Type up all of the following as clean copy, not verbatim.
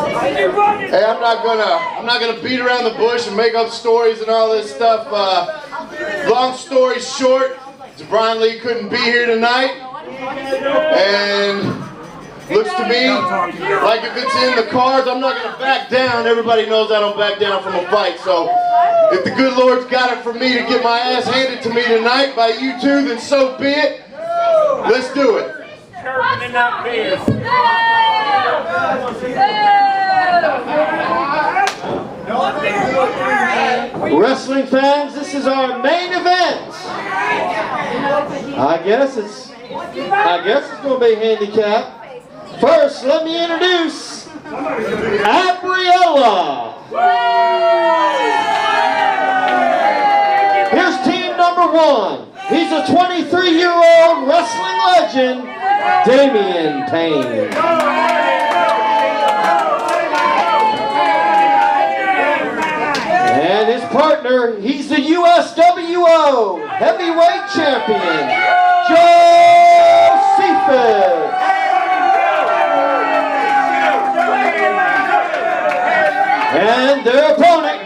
Hey, I'm not gonna beat around the bush and make up stories and all this stuff. Long story short, Brian Lee couldn't be here tonight, and looks to me like if it's in the cards, I'm not gonna back down. Everybody knows I don't back down from a fight, so if the good Lord's got it for me to get my ass handed to me tonight by you two, then so be it. Let's do it. Wrestling fans, this is our main event. I guess it's going to be handicapped. First, let me introduce Abriella. Here's team number 1. He's a 23-year-old wrestling legend, Damien Payne. And his partner, he's the USWO Heavyweight Champion, Jocephus. And their opponent,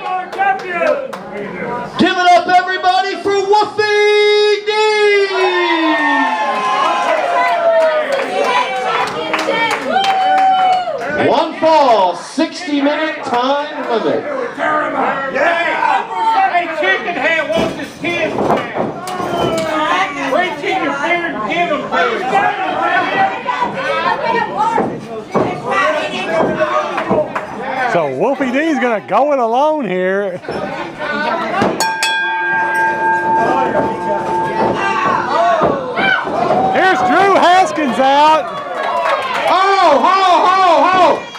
give it up everybody for Wolfie D! One fall, 60-minute time limit. Hey, chicken head wants his kids back. Reach in your beard and give them So Wolfie D's going to go it alone here. Here's Drew Haskins out. Oh, ho!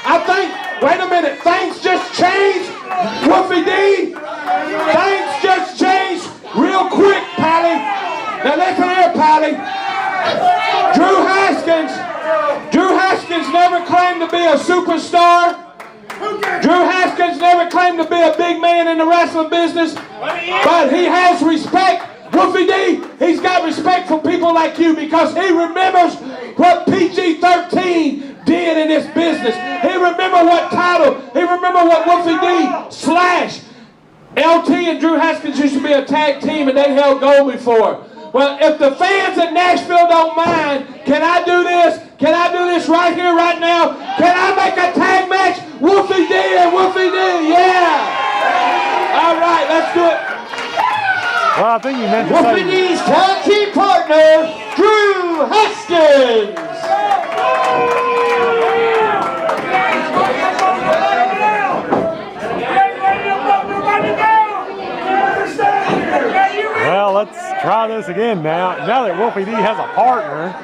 I think, wait a minute, things just changed. Wolfie D, things just changed real quick, Pally. Now listen here, Pally. Drew Haskins never claimed to be a superstar. Drew Haskins never claimed to be a big man in the wrestling business, but he has respect. Wolfie D, he's got respect for people like you because he remembers what PG-13 did in this business. He remember what title, he remember what Wolfie D / LT and Drew Haskins used to be a tag team and they held gold before. Well, if the fans in Nashville don't mind, can I do this? Can I do this right here, right now? Can I make a tag match? Wolfie D and Wolfie D, yeah! All right, let's do it. Well, I think you meant to Wolfie say... D's tag team partner, Drew Haskins. Well, let's try this again now. Now that Wolfie D has a partner.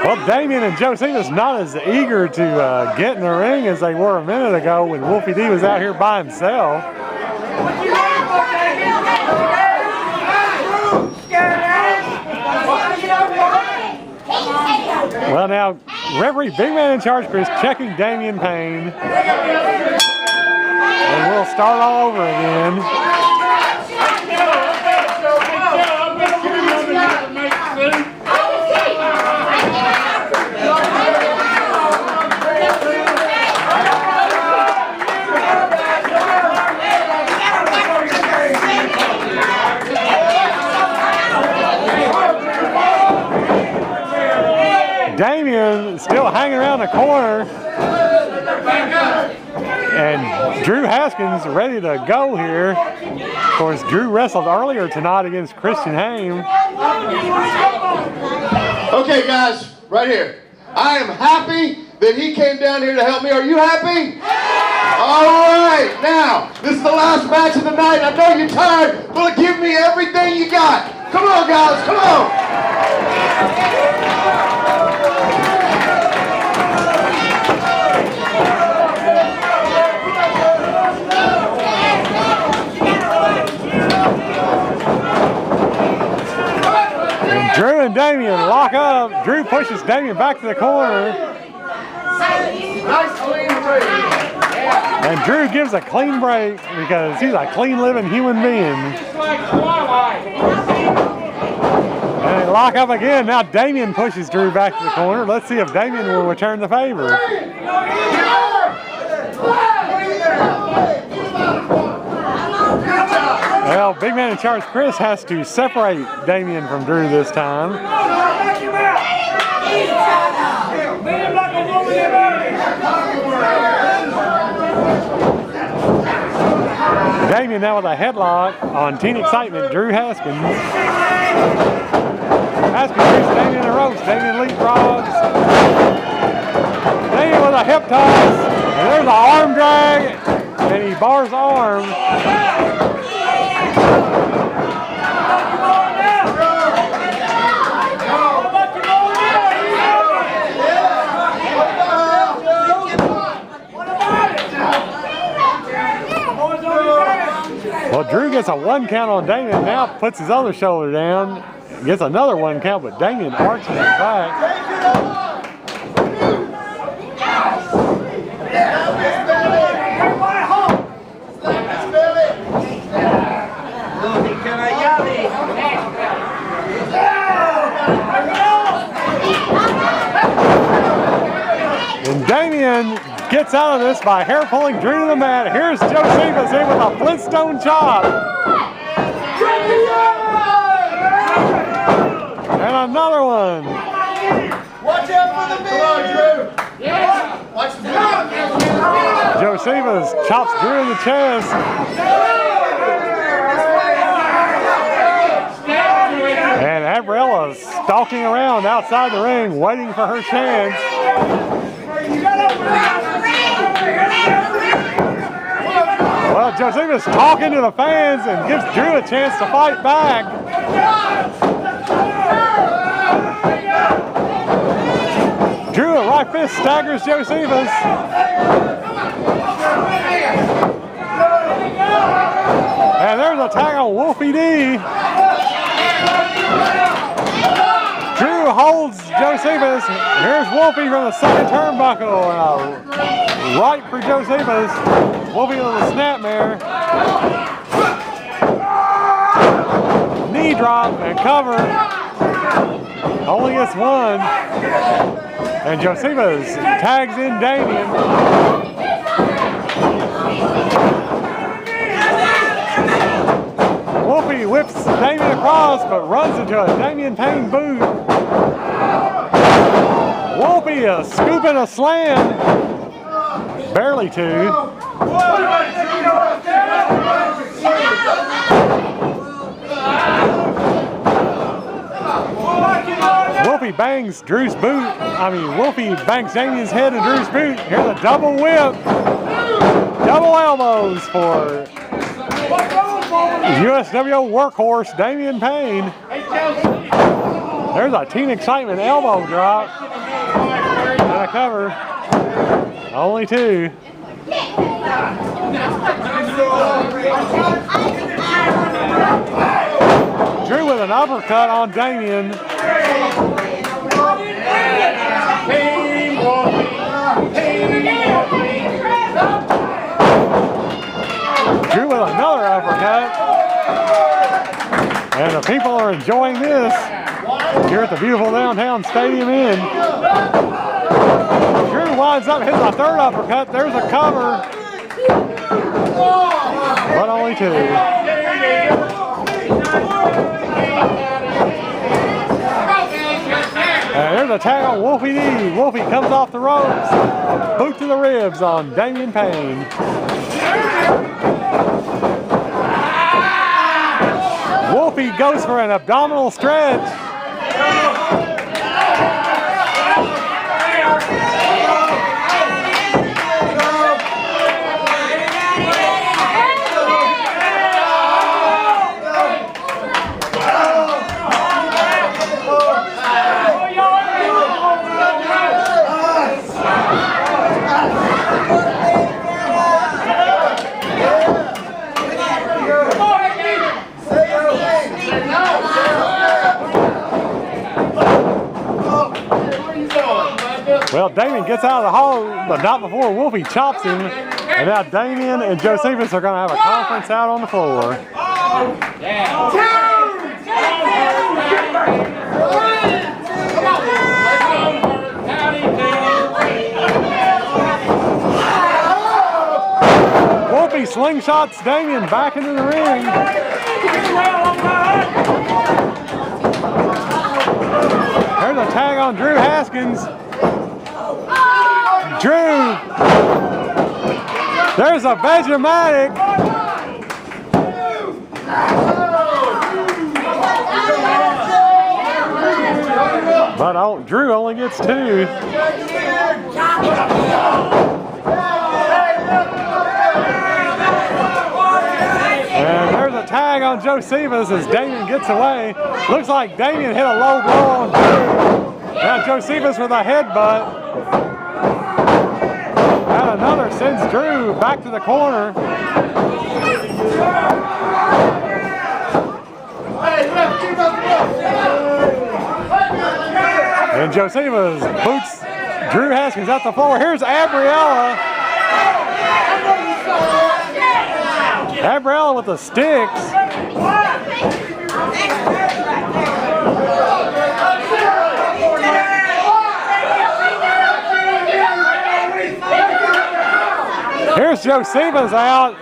Well, Damien and Jocephus not as eager to get in the ring as they were a minute ago when Wolfie D was out here by himself. Well, now, referee Big Man in Charge Chris checking Damien Payne. And we'll start all over again. Damien still hanging around the corner, and Drew Haskins ready to go here. Of course, Drew wrestled earlier tonight against Christian Haim. Okay, guys, right here. I am happy that he came down here to help me. Are you happy? All right, now, this is the last match of the night. I know you're tired, but give me everything you got. Come on, guys, come on. Drew and Damien lock up. Drew pushes Damien back to the corner. Nice clean break. And Drew gives a clean break because he's a clean living human being. Just like Twilight. And they lock up again. Now Damien pushes Drew back to the corner. Let's see if Damien will return the favor. Well, big man in charge Chris has to separate Damien from Drew this time. Damien now with a headlock on Teen Excitement, Drew Haskins. Haskins keeps Damien in the ropes. Damien leapfrogs. Damien with a hip toss. And there's an arm drag. And he bars arm. Well, Drew gets a 1 count on Damien, now puts his other shoulder down, gets another 1 count, but Damien arches his back. And Damien gets out of this by hair pulling Drew to the mat. Here's Jocephus in with a Flintstone chop. And another one. Watch out for the man. Watch the Jocephus chops Drew in the chest. And Abriella is stalking around outside the ring, waiting for her chance. Well, Jocephus talking to the fans and gives Drew a chance to fight back. Drew, a right fist staggers Jocephus. And there's a tag on Wolfie D. Drew holds Jocephus. Here's Wolfie from the second turnbuckle. And a right for Jocephus. Wolfie with a snapmare. Knee drop and cover. Only gets one. And Jocephus tags in Damien. Wolfie whips Damien across, but runs into a Damien Payne boot. Wolfie a scoop and a slam. Barely two. Wolfie bangs Drew's boot. Wolfie bangs Damien's head in Drew's boot. Here's a double whip. Double elbows for USWO Workhorse, Damien Payne. There's a Teen Excitement elbow drop. And a cover. Only two. Drew with an uppercut on Damien. Drew with another uppercut. And the people are enjoying this here at the beautiful downtown Stadium Inn. Drew winds up, hits a third uppercut. There's a cover. But only two. And there's a tag on Wolfie D. Wolfie comes off the ropes. Boot to the ribs on Damien Payne. Wolfie goes for an abdominal stretch. Well, Damien gets out of the hole, but not before Wolfie chops him. And now Damien and Jocephus are going to have a conference out on the floor. Wolfie slingshots Damien back into the ring. There's a tag on Drew Haskins. Drew. There's a Vegematic. But Drew only gets 2. And there's a tag on Jocephus as Damien gets away. Looks like Damien hit a low blow on Drew. Now Jocephus with a headbutt. And another sends Drew back to the corner. And Jocephus boots Drew Haskins out the floor. Here's Abriella. Abriella with the sticks. Here's Jocephus out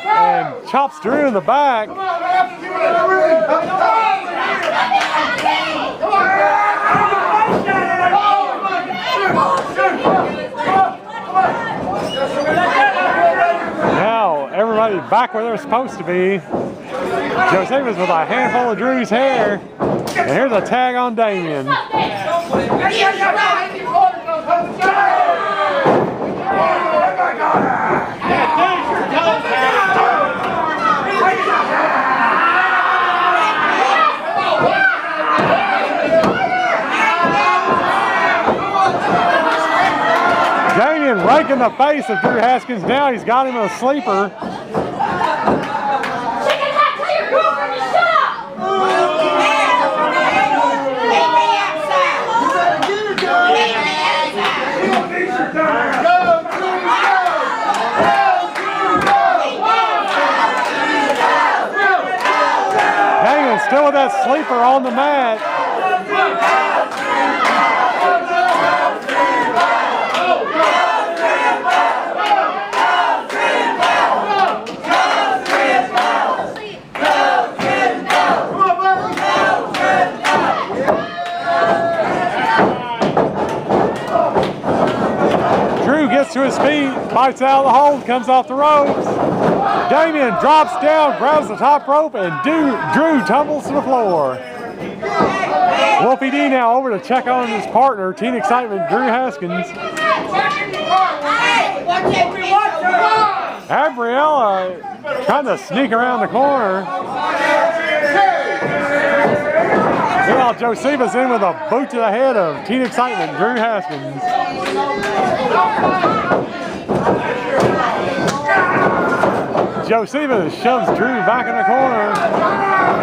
and chops Drew in the back. Now everybody back where they're supposed to be. Jocephus with a handful of Drew's hair. And here's a tag on Damien. Damien raking the face of Drew Haskins. Now he's got him a sleeper. Damien still with that sleeper on the mat. To his feet, bites out of the hold, comes off the ropes. Damien drops down, grabs the top rope, and Drew tumbles to the floor. Wolfie D now over to check on his partner, Teen Excitement, Drew Haskins. Abriella trying to sneak around the corner. Meanwhile, Jocephus in with a boot to the head of Teen Excitement, Drew Haskins. Jocephus shoves Drew back in the corner.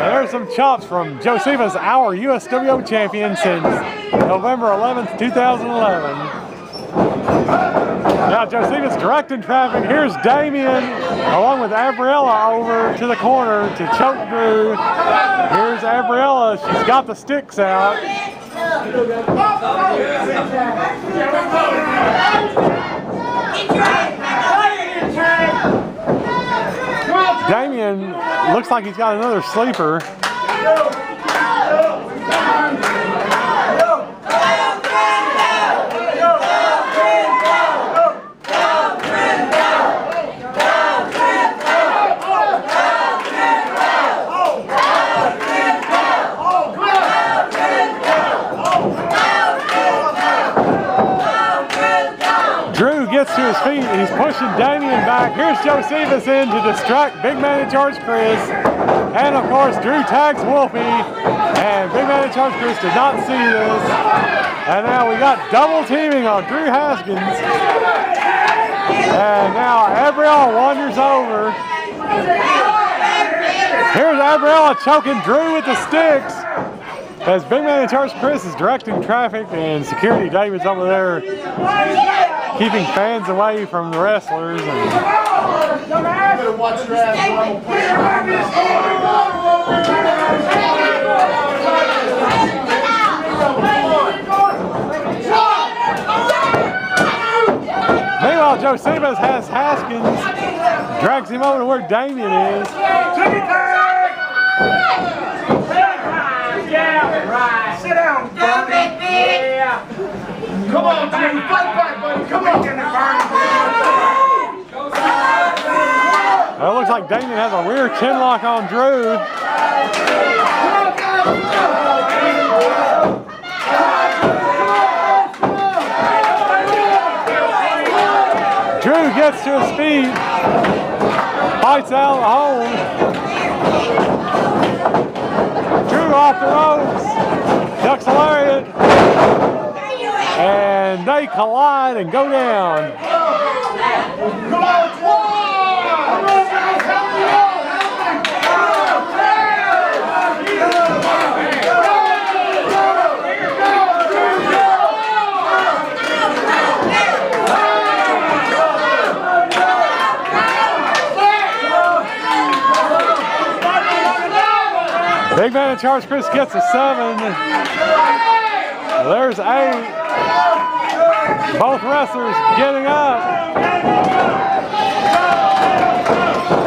And there's some chops from Jocephus, our USWO champion since November 11th, 2011. Now Jocephus directing traffic. Here's Damien along with Abriella over to the corner to choke Drew. Here's Abriella. She's got the sticks out. Damien looks like he's got another sleeper. Gets to his feet and he's pushing Damien back. Here's Jocephus in to distract Big Man in Charge Chris. And of course, Drew tags Wolfie. And Big Man in Charge Chris did not see this. And now we got double teaming on Drew Haskins. And now Abriella wanders over. Here's Abriella choking Drew with the sticks. As Big Man in Charge Chris is directing traffic and security David's over there keeping fans away from the wrestlers. And better watch your ass when I'm meanwhile, Jocephus has Haskins, drags him over to where Damien is. Sit down, buddy. Yeah. Come on, Jimmy. Fight back, buddy. Come on. Well, it looks like Damien has a rear chin lock on Drew. Drew gets to his feet, fights out the hold. Drew off the ropes, ducks a lariat, and they collide and go down. Big Man in Charge Chris gets a 7. There's 8. Both wrestlers getting up.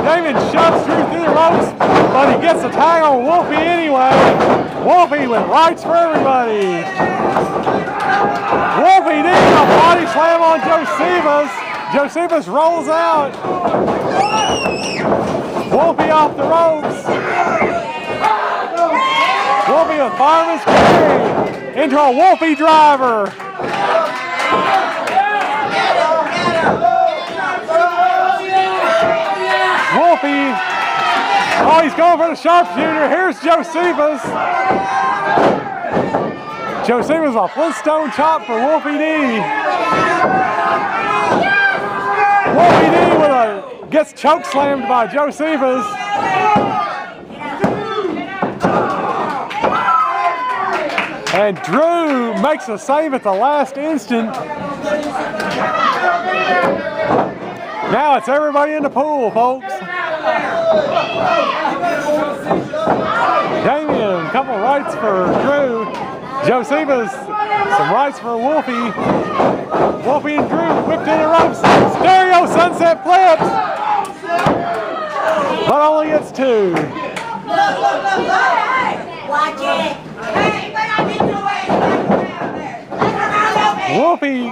Damien shoves Drew through the ropes, but he gets the tag on Wolfie anyway. Wolfie with rights for everybody. Wolfie D a body slam on Jocephus. Jocephus rolls out. Wolfie off the ropes. Wolfie with fireman's carry into a Wolfie driver. Wolfie, oh, he's going for the sharpshooter. Here's Jocephus. Jocephus a Flintstone chop for Wolfie D. Wolfie D gets choke slammed by Jocephus. And Drew makes a save at the last instant. Now it's everybody in the pool, folks. Damien, a couple rights for Drew. Jocephus, some rights for Wolfie. Wolfie and Drew whipped in the ropes. Stereo sunset flips. But only gets 2. Watch it. Wolfie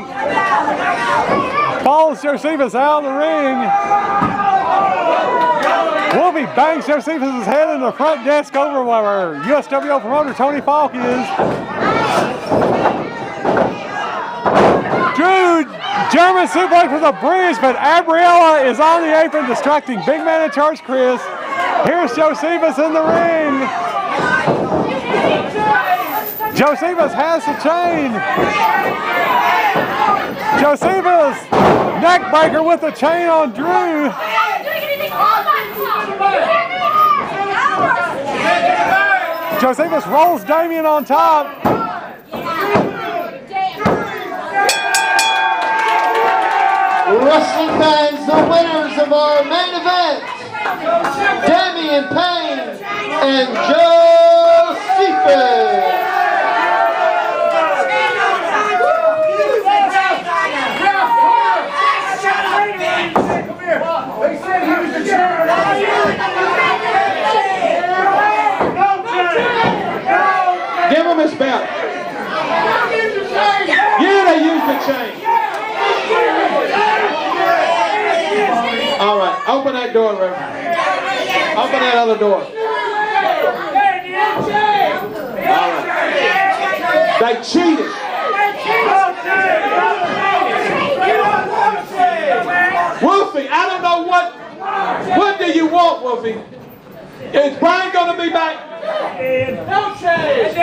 follows Jocephus out of the ring. Wolfie bangs Jocephus' head in the front desk over where USWO promoter Tony Falk is. Drew, German suplex with a bridge, but Abriella is on the apron distracting Big Man in Charge Chris. Here's Jocephus in the ring. Jocephus has the chain. Jocephus, neck breaker with the chain on Drew. Jocephus rolls Damien on top. Wrestling fans, the winners of our main event, Damien Payne and Jocephus. Give him his belt. Yeah, they used the chain. All right, open that door, Reverend. Open that other door. All right. They cheated. Wolfie, I don't know what do you want, Wolfie? Is Brian going to be back? No change.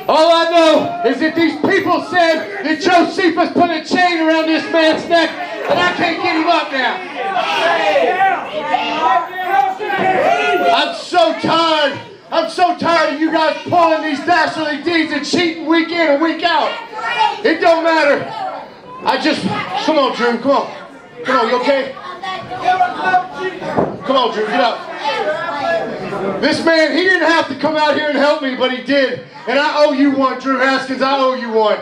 All I know is that these people said that Jocephus put a chain around this man's neck, and I can't get him up now. I'm so tired I'm so tired of you guys pulling these dastardly deeds and cheating week in and week out. It don't matter. Come on, Drew, come on. Come on, you okay? Come on, Drew, get up. This man, he didn't have to come out here and help me, but he did. And I owe you one, Drew Haskins, I owe you one.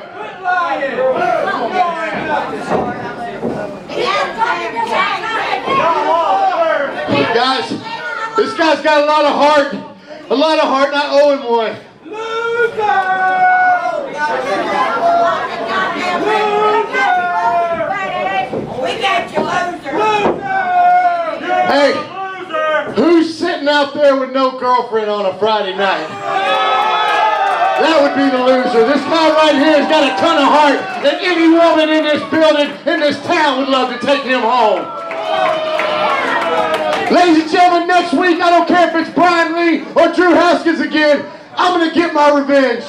Guys, this guy's got a lot of heart, and I owe him one. Hey, who's sitting out there with no girlfriend on a Friday night? That would be the loser. This guy right here has got a ton of heart, and any woman in this building, in this town, would love to take him home. Ladies and gentlemen, next week, I don't care if it's Brian Lee or Drew Haskins again, I'm going to get my revenge.